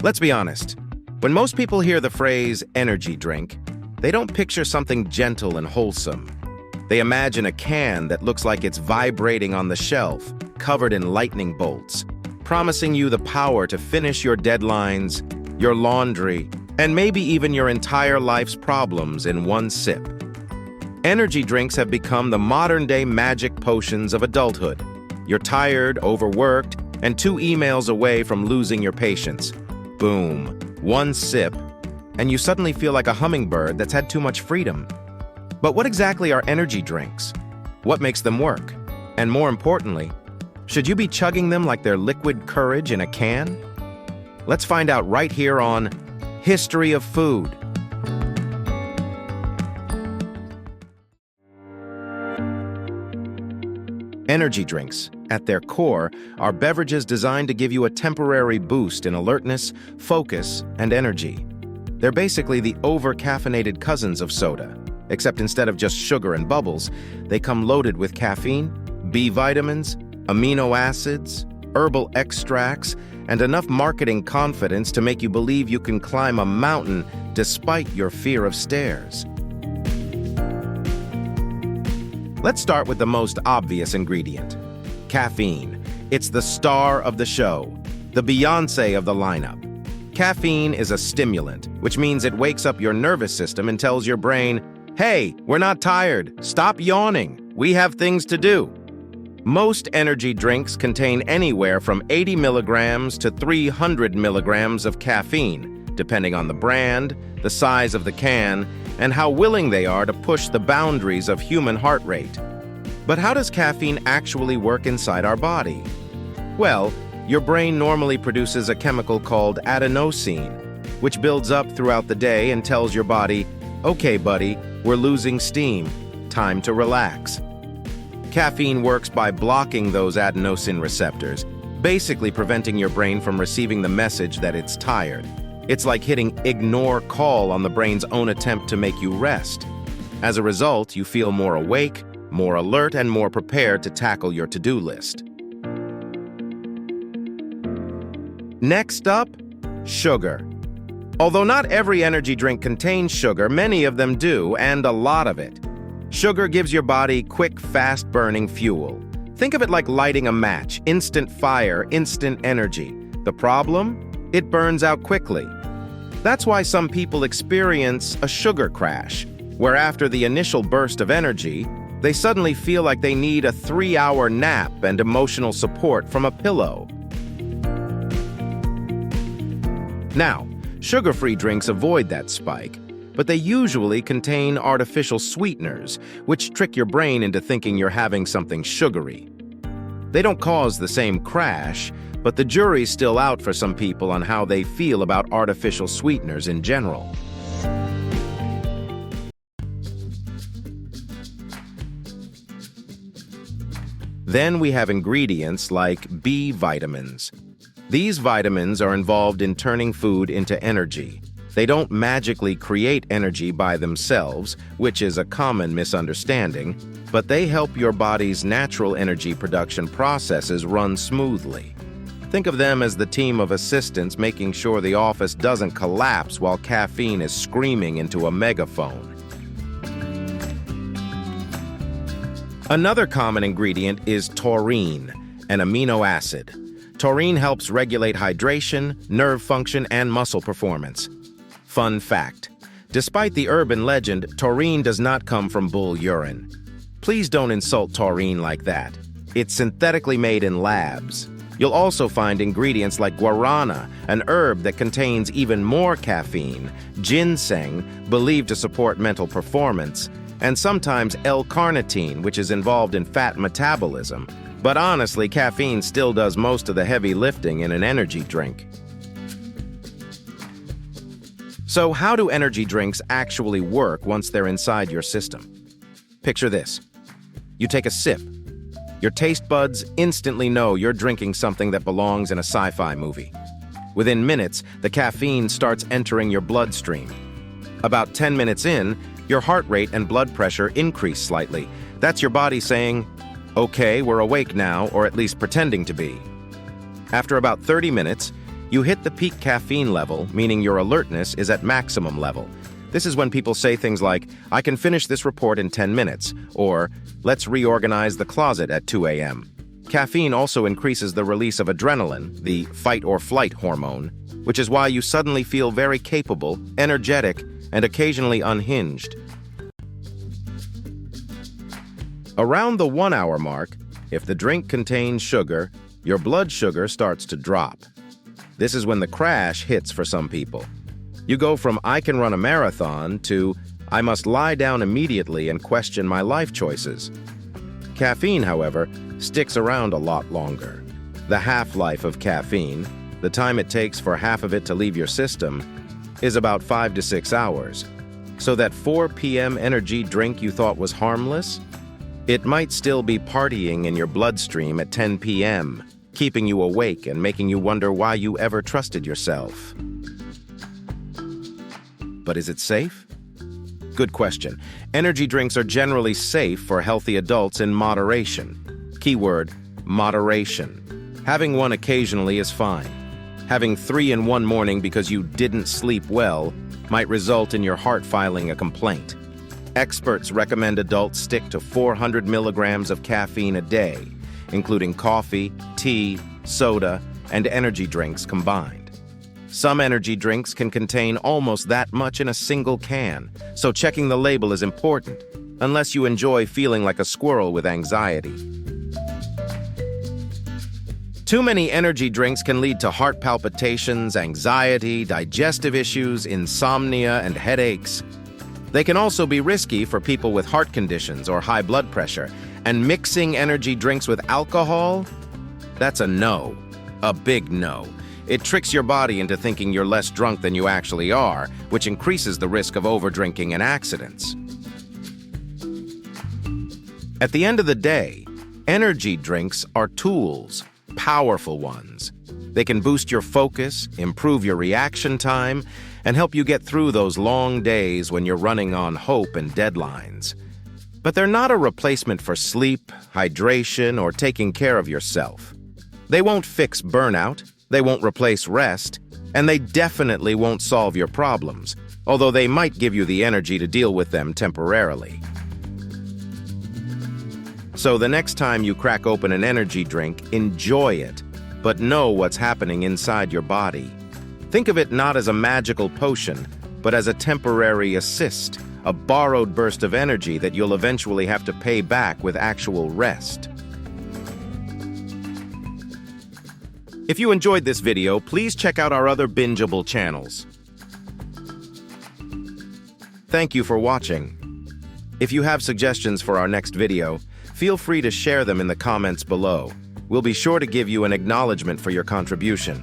Let's be honest. When most people hear the phrase energy drink, they don't picture something gentle and wholesome. They imagine a can that looks like it's vibrating on the shelf, covered in lightning bolts, promising you the power to finish your deadlines, your laundry, and maybe even your entire life's problems in one sip. Energy drinks have become the modern-day magic potions of adulthood. You're tired, overworked, and 2 emails away from losing your patience. Boom, 1 sip, and you suddenly feel like a hummingbird that's had too much freedom. But what exactly are energy drinks? What makes them work? And more importantly, should you be chugging them like they're liquid courage in a can? Let's find out right here on History of Food. Energy drinks, at their core, are beverages designed to give you a temporary boost in alertness, focus, and energy. They're basically the over-caffeinated cousins of soda, except instead of just sugar and bubbles, they come loaded with caffeine, B vitamins, amino acids, herbal extracts, and enough marketing confidence to make you believe you can climb a mountain despite your fear of stairs. Let's start with the most obvious ingredient, caffeine. It's the star of the show, the Beyoncé of the lineup. Caffeine is a stimulant, which means it wakes up your nervous system and tells your brain, "Hey, we're not tired. Stop yawning. We have things to do." Most energy drinks contain anywhere from 80 milligrams to 300 milligrams of caffeine, depending on the brand, the size of the can, and how willing they are to push the boundaries of human heart rate. But how does caffeine actually work inside our body? Well, your brain normally produces a chemical called adenosine, which builds up throughout the day and tells your body, "Okay, buddy, we're losing steam. Time to relax." Caffeine works by blocking those adenosine receptors, basically preventing your brain from receiving the message that it's tired. It's like hitting ignore call on the brain's own attempt to make you rest. As a result, you feel more awake, more alert, and more prepared to tackle your to-do list. Next up, sugar. Although not every energy drink contains sugar, many of them do, and a lot of it. Sugar gives your body quick, fast-burning fuel. Think of it like lighting a match, instant fire, instant energy. The problem? It burns out quickly. That's why some people experience a sugar crash, where after the initial burst of energy, they suddenly feel like they need a 3-hour nap and emotional support from a pillow. Now, sugar-free drinks avoid that spike, but they usually contain artificial sweeteners, which trick your brain into thinking you're having something sugary. They don't cause the same crash, but the jury's still out for some people on how they feel about artificial sweeteners in general. Then we have ingredients like B vitamins. These vitamins are involved in turning food into energy. They don't magically create energy by themselves, which is a common misunderstanding, but they help your body's natural energy production processes run smoothly. Think of them as the team of assistants making sure the office doesn't collapse while caffeine is screaming into a megaphone. Another common ingredient is taurine, an amino acid. Taurine helps regulate hydration, nerve function, and muscle performance. Fun fact: despite the urban legend, taurine does not come from bull urine. Please don't insult taurine like that. It's synthetically made in labs. You'll also find ingredients like guarana, an herb that contains even more caffeine, ginseng, believed to support mental performance, and sometimes L-carnitine, which is involved in fat metabolism. But honestly, caffeine still does most of the heavy lifting in an energy drink. So how do energy drinks actually work once they're inside your system? Picture this. You take a sip. Your taste buds instantly know you're drinking something that belongs in a sci-fi movie. Within minutes, the caffeine starts entering your bloodstream. About 10 minutes in, your heart rate and blood pressure increase slightly. That's your body saying, "Okay, we're awake now," or at least pretending to be. After about 30 minutes, You hit the peak caffeine level, meaning your alertness is at maximum level. This is when people say things like, "I can finish this report in 10 minutes," or "Let's reorganize the closet at 2 a.m." Caffeine also increases the release of adrenaline, the fight-or-flight hormone, which is why you suddenly feel very capable, energetic, and occasionally unhinged. Around the 1-hour mark, if the drink contains sugar, your blood sugar starts to drop. This is when the crash hits for some people. You go from "I can run a marathon" to "I must lie down immediately and question my life choices." Caffeine, however, sticks around a lot longer. The half-life of caffeine, the time it takes for half of it to leave your system, is about 5 to 6 hours. So that 4 p.m. energy drink you thought was harmless, it might still be partying in your bloodstream at 10 p.m., keeping you awake and making you wonder why you ever trusted yourself. But is it safe? Good question. Energy drinks are generally safe for healthy adults in moderation. Keyword, moderation. Having one occasionally is fine. Having 3 in one morning because you didn't sleep well might result in your heart filing a complaint. Experts recommend adults stick to 400 milligrams of caffeine a day, including coffee, tea, soda, and energy drinks combined. Some energy drinks can contain almost that much in a single can, so checking the label is important, unless you enjoy feeling like a squirrel with anxiety. Too many energy drinks can lead to heart palpitations, anxiety, digestive issues, insomnia, and headaches. They can also be risky for people with heart conditions or high blood pressure, and mixing energy drinks with alcohol? That's a no, a big no. It tricks your body into thinking you're less drunk than you actually are, which increases the risk of overdrinking and accidents. At the end of the day, energy drinks are tools, powerful ones. They can boost your focus, improve your reaction time, and help you get through those long days when you're running on hope and deadlines. But they're not a replacement for sleep, hydration, or taking care of yourself. They won't fix burnout, they won't replace rest, and they definitely won't solve your problems, although they might give you the energy to deal with them temporarily. So the next time you crack open an energy drink, enjoy it, but know what's happening inside your body. Think of it not as a magical potion, but as a temporary assist, a borrowed burst of energy that you'll eventually have to pay back with actual rest. If you enjoyed this video, please check out our other bingeable channels. Thank you for watching. If you have suggestions for our next video, feel free to share them in the comments below. We'll be sure to give you an acknowledgement for your contribution.